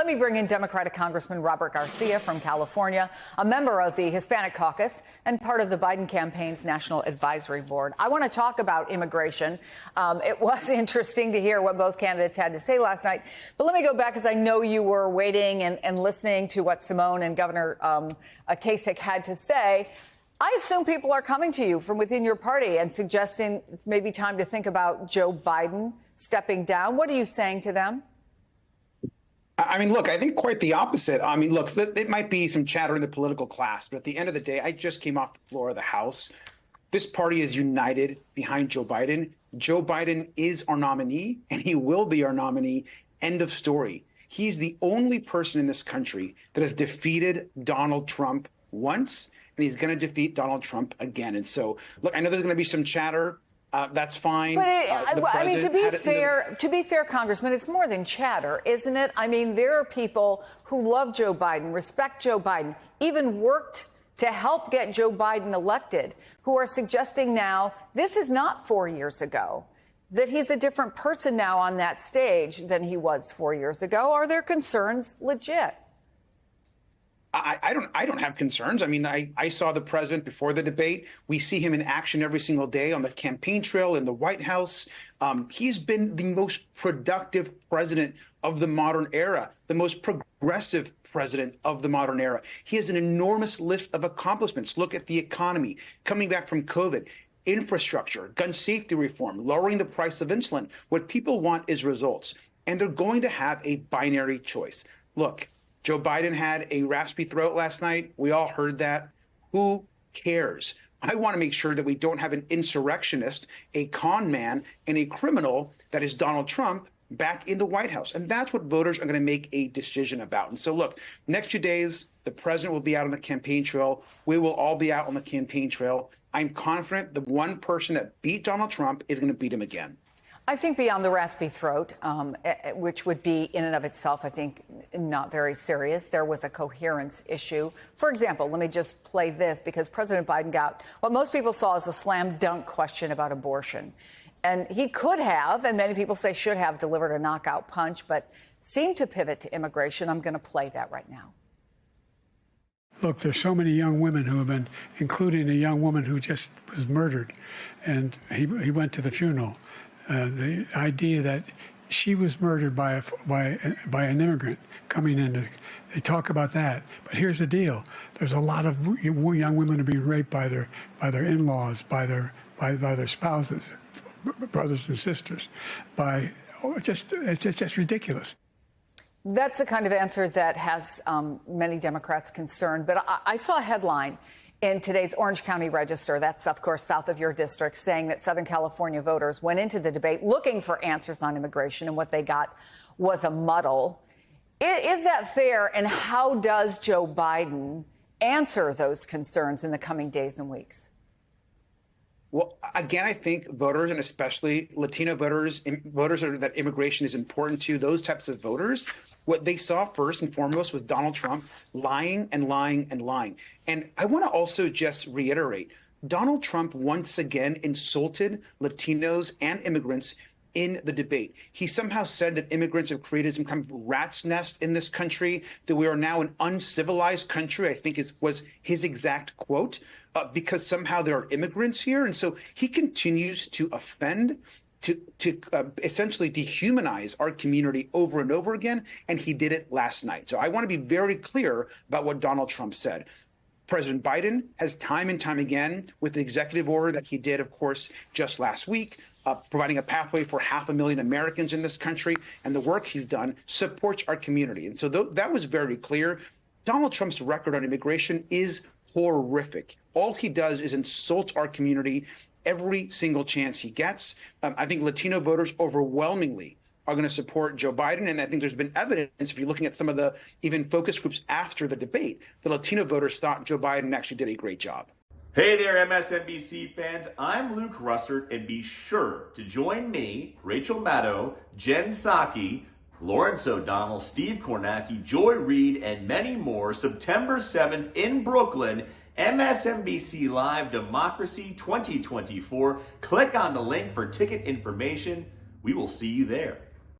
me bring in Democratic Congressman Robert Garcia from California, a member of the Hispanic Caucus and part of the Biden campaign's National Advisory Board. I want to talk about immigration. It was interesting to hear what both candidates had to say last night. But let me go back, because I know you were waiting and listening to what Simone and Governor Kasich had to say. I assume people are coming to you from within your party and suggesting it's maybe time to think about Joe Biden stepping down. What are you saying to them? I mean, look, I think quite the opposite. I mean, look, it might be some chatter in the political class, but at the end of the day, I just came off the floor of the House. This party is united behind Joe Biden. Joe Biden is our nominee, and he will be our nominee. End of story. He's the only person in this country that has defeated Donald Trump once, and he's going to defeat Donald Trump again. And so, look, I know there's going to be some chatter. That's fine. But I mean, to be fair, Congressman, it's more than chatter, isn't it? I mean, there are people who love Joe Biden, respect Joe Biden, even worked to help get Joe Biden elected, who are suggesting now this is not 4 years ago, that he's a different person now on that stage than he was 4 years ago. Are their concerns legit? I don't have concerns. I mean, I saw the president before the debate. We see him in action every single day on the campaign trail in the White House. He's been the most productive president of the modern era, the most progressive president of the modern era. He has an enormous list of accomplishments. Look at the economy, coming back from COVID, infrastructure, gun safety reform, lowering the price of insulin. What people want is results, and they're going to have a binary choice. Look, Joe Biden had a raspy throat last night. We all heard that. Who cares? I want to make sure that we don't have an insurrectionist, a con man, and a criminal that is Donald Trump back in the White House. And that's what voters are going to make a decision about. And so, look, next few days, the president will be out on the campaign trail. We will all be out on the campaign trail. I'm confident the one person that beat Donald Trump is going to beat him again. I think beyond the raspy throat, which would be in and of itself, I think, not very serious, there was a coherence issue. For example, let me just play this, because President Biden got what most people saw as a slam dunk question about abortion. And he could have, and many people say should have, delivered a knockout punch, but seemed to pivot to immigration. I'm going to play that right now. Look, there's so many young women who have been, including a young woman who just was murdered, and he went to the funeral. The idea that she was murdered by an immigrant coming in, they talk about that. But here's the deal: there's a lot of young women who are being raped by their in-laws, by their spouses, brothers and sisters. It's just ridiculous. That's the kind of answer that has many Democrats concerned. But I saw a headline in today's Orange County Register, that's, of course, south of your district, saying that Southern California voters went into the debate looking for answers on immigration, and what they got was a muddle. Is that fair? And how does Joe Biden answer those concerns in the coming days and weeks? Well, again, I think voters, and especially Latino voters that immigration is important to, those types of voters, what they saw first and foremost was Donald Trump lying and lying and lying. And I want to also just reiterate, Donald Trump once again insulted Latinos and immigrants in the debate. He somehow said that immigrants have created some kind of rat's nest in this country, that we are now an uncivilized country, I think was his exact quote, because somehow there are immigrants here. And so he continues to offend, to essentially dehumanize our community over and over again. And he did it last night. So I want to be very clear about what Donald Trump said. President Biden has time and time again, with the executive order that he did, of course, just last week, providing a pathway for 500,000 Americans in this country, and the work he's done supports our community. And so that was very clear. Donald Trump's record on immigration is horrific. All he does is insult our community every single chance he gets. I think Latino voters overwhelmingly are going to support Joe Biden. And I think there's been evidence, if you're looking at some of the even focus groups after the debate, the Latino voters thought Joe Biden actually did a great job. Hey there, MSNBC fans. I'm Luke Russert, and be sure to join me, Rachel Maddow, Jen Psaki, Lawrence O'Donnell, Steve Kornacki, Joy Reid, and many more September 7th in Brooklyn, MSNBC Live Democracy 2024. Click on the link for ticket information. We will see you there.